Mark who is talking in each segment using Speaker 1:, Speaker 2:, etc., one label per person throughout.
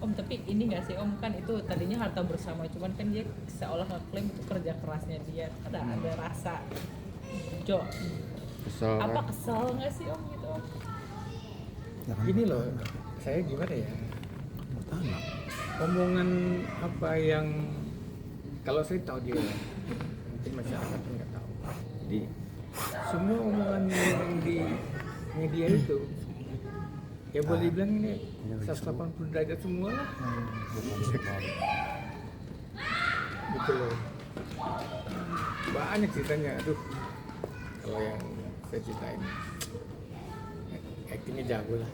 Speaker 1: Om, tapi ini nggak sih Om, kan itu tadinya harta bersama, cuman kan dia seolah ngeklaim itu kerja kerasnya dia. Ada rasa Jo,
Speaker 2: Kesel
Speaker 1: apa
Speaker 2: kan?
Speaker 1: kesel nggak sih Om gitu Om?
Speaker 3: Ini loh, saya gimana ya? Omongan apa yang kalau saya tahu dia, mungkin masyarakat nggak tahu. Jadi semua omongan yang di media itu, ya boleh dibilang ini 180 derajat semua lah. Gitu loh. Banyak ceritanya, aduh. Kalau yang saya ceritain, actingnya jago lah.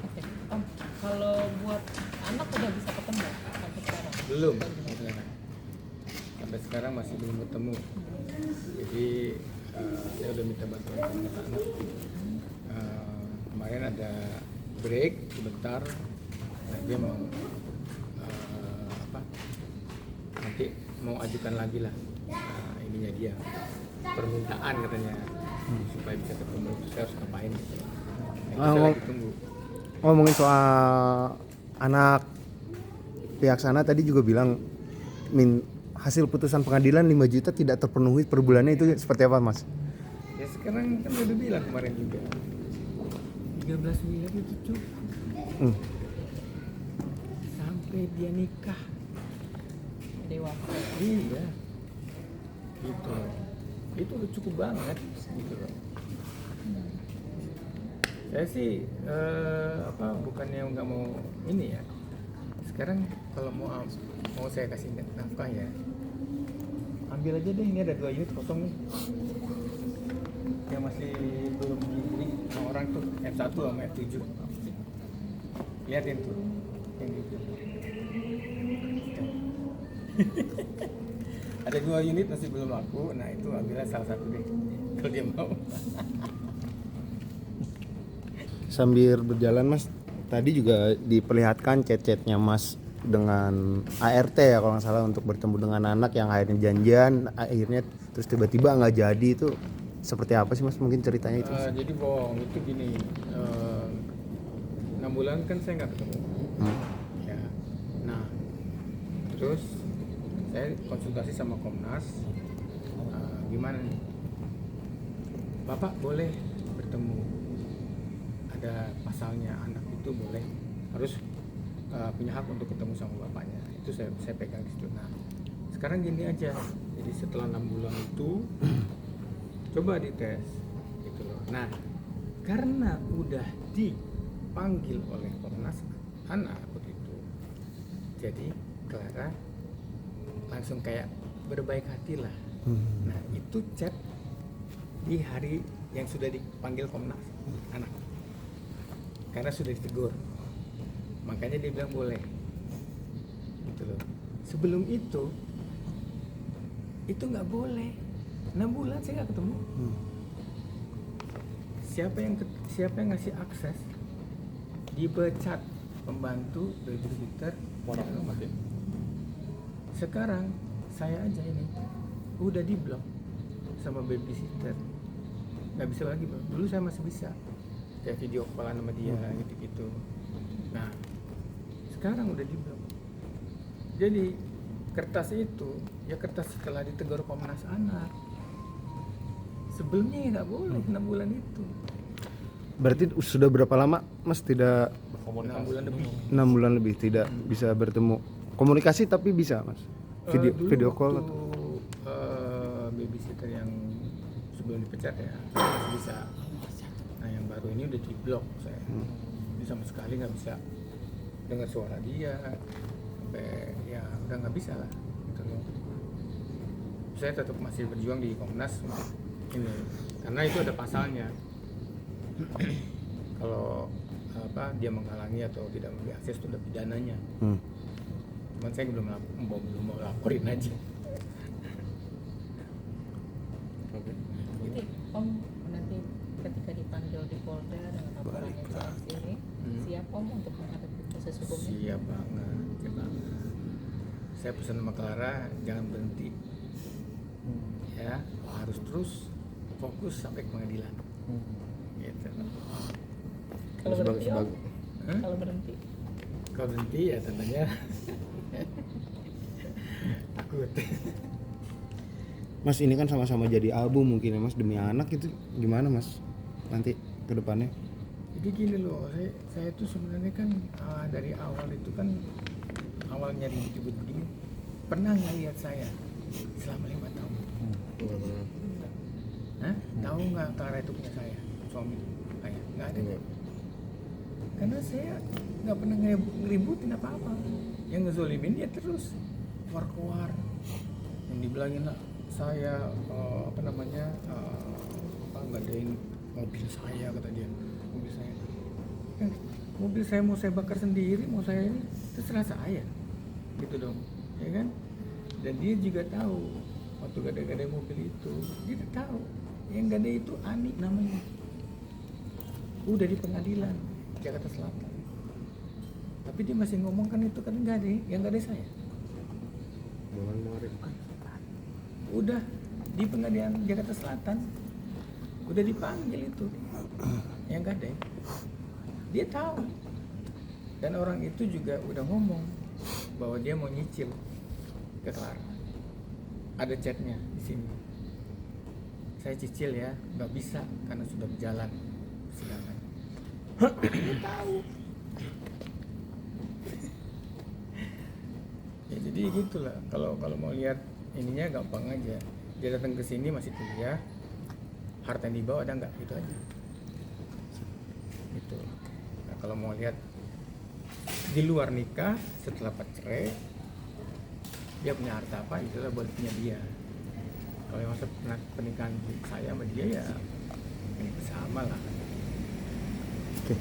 Speaker 1: Oke. Om, kalau buat anak udah bisa ketemu sampai sekarang?
Speaker 3: Belum sampai sekarang masih belum ketemu. Jadi saya udah minta bantuan sama anak. Kemarin ada break sebentar, nah dia mau nanti mau ajukan lagi lah ininya dia, permintaan katanya supaya bisa ketemu. Saya harus ngapain gitu. Nah, itu saya lagi tunggu.
Speaker 2: Ngomongin soal anak, pihak sana tadi juga bilang hasil putusan pengadilan 5 juta tidak terpenuhi per bulannya, itu seperti apa Mas?
Speaker 3: Ya sekarang kan udah bilang kemarin juga 13 miliar itu cukup sampai dia nikah.
Speaker 1: Dewasa.
Speaker 3: Iya gitu, itu udah cukup banget gitu loh. Saya sih bukannya nggak mau ini ya. Sekarang kalau mau saya kasih nafkah ya, ambil aja deh, ini ada 2 unit kosong nih yang masih belum dibeli sama orang tuh, F1 sama F7. Lihatin tuh yang gitu. Ada 2 unit masih belum laku, nah itu ambillah salah satu deh kalau dia mau.
Speaker 2: Sambil berjalan Mas, tadi juga diperlihatkan chat-chatnya Mas dengan ART ya kalau nggak salah, untuk bertemu dengan anak yang akhirnya janjian, akhirnya terus tiba-tiba nggak jadi. Itu seperti apa sih Mas, mungkin ceritanya itu?
Speaker 3: Jadi bohong itu gini, 6 bulan kan saya nggak ketemu. Ya. Nah terus saya konsultasi sama Komnas, gimana nih Bapak boleh bertemu, ada pasalnya anak itu boleh, harus punya hak untuk ketemu sama bapaknya. Itu saya pegang di situ. Nah sekarang gini aja, jadi setelah 6 bulan itu coba dites gitu loh. Nah karena udah dipanggil oleh Komnas anak begitu, jadi Clara langsung kayak berbaik hati lah. Nah itu chat di hari yang sudah dipanggil Komnas anak, karena sudah ditegur, makanya dia bilang boleh gitu loh. Sebelum itu nggak boleh. 6 bulan saya nggak ketemu. Siapa yang ngasih akses? Dipecat pembantu babysitter. Sekarang saya aja ini udah diblok sama babysitter, nggak bisa lagi bro. Dulu saya masih bisa kayak video callan sama dia gitu-gitu. Nah sekarang udah diblok. Jadi kertas itu ya kertas setelah ditegur Komnas anak. Sebelumnya ya nggak boleh 6 bulan itu.
Speaker 2: Berarti sudah berapa lama Mas tidak?
Speaker 3: 6 bulan lebih.
Speaker 2: 6 bulan lebih tidak bisa bertemu. Komunikasi tapi bisa Mas? Video call atau?
Speaker 3: Babysitter yang sebelum dipecat ya masih bisa. Nah yang baru ini udah diblok saya. Jadi sama sekali nggak bisa dengar suara dia, sampai ya udah nggak bisa lah gitu loh. Saya tetap masih berjuang di Komnas untuk ini, karena itu ada pasalnya. Kalau dia menghalangi atau tidak memberi akses itu ada pidananya. Cuman saya belum mau laporin aja.
Speaker 1: Jadi Om nanti ketika dipanggil di Polda dengan laporan yang seperti ini, siap Om untuk menghadapi proses hukumnya?
Speaker 3: Siap banget. Saya pesan sama Clara jangan berhenti, ya harus terus fokus sampai ke pengadilan. Gitu.
Speaker 1: Kalau berarti Om, Kalau berhenti.
Speaker 3: Kalau berhenti ya tentunya takut.
Speaker 2: Mas ini kan sama-sama jadi album mungkin ya Mas, demi anak itu gimana Mas nanti ke depannya?
Speaker 3: Jadi gini loh, saya tuh sebenarnya kan dari awal itu kan awalnya ribut begini pernah nggak lihat saya selama 5 tahun? Hah? Tahu nggak Clara itu punya saya, suami saya? Nggak ada. Karena saya nggak pernah ngeributin apa-apa. Yang ngezolimin dia terus keluar-keluar. Yang dibilangin lah saya ngadain mobil saya, kata dia. Mobil saya. Mobil saya mau saya bakar sendiri, mau saya ini terserah saya. Gitu dong. Ya kan? Dan dia juga tahu waktu gade-gade mobil itu, dia tahu yang gade itu Ani namanya. Udah di pengadilan Jakarta Selatan. Tapi dia masih ngomong kan itu kan gade, yang gade saya. Udah di pengadilan Jakarta Selatan, udah dipanggil itu yang gade. Dia tahu. Dan orang itu juga udah ngomong bahwa dia mau nyicil ke Clara. Ada chatnya di sini. Saya cicil ya, nggak bisa karena sudah berjalan persidangan. Dia tahu. Ya jadi gitulah. Kalau mau lihat ininya gampang aja. Dia datang ke sini masih kuliah. Harta yang dibawa ada nggak? Itu aja. Gitu. Nah, kalau mau lihat di luar nikah setelah cerai dia punya harta apa, itulah buatnya dia. Kalau yang masa pernikahan saya sama dia ya ini sama lah.
Speaker 2: Oke.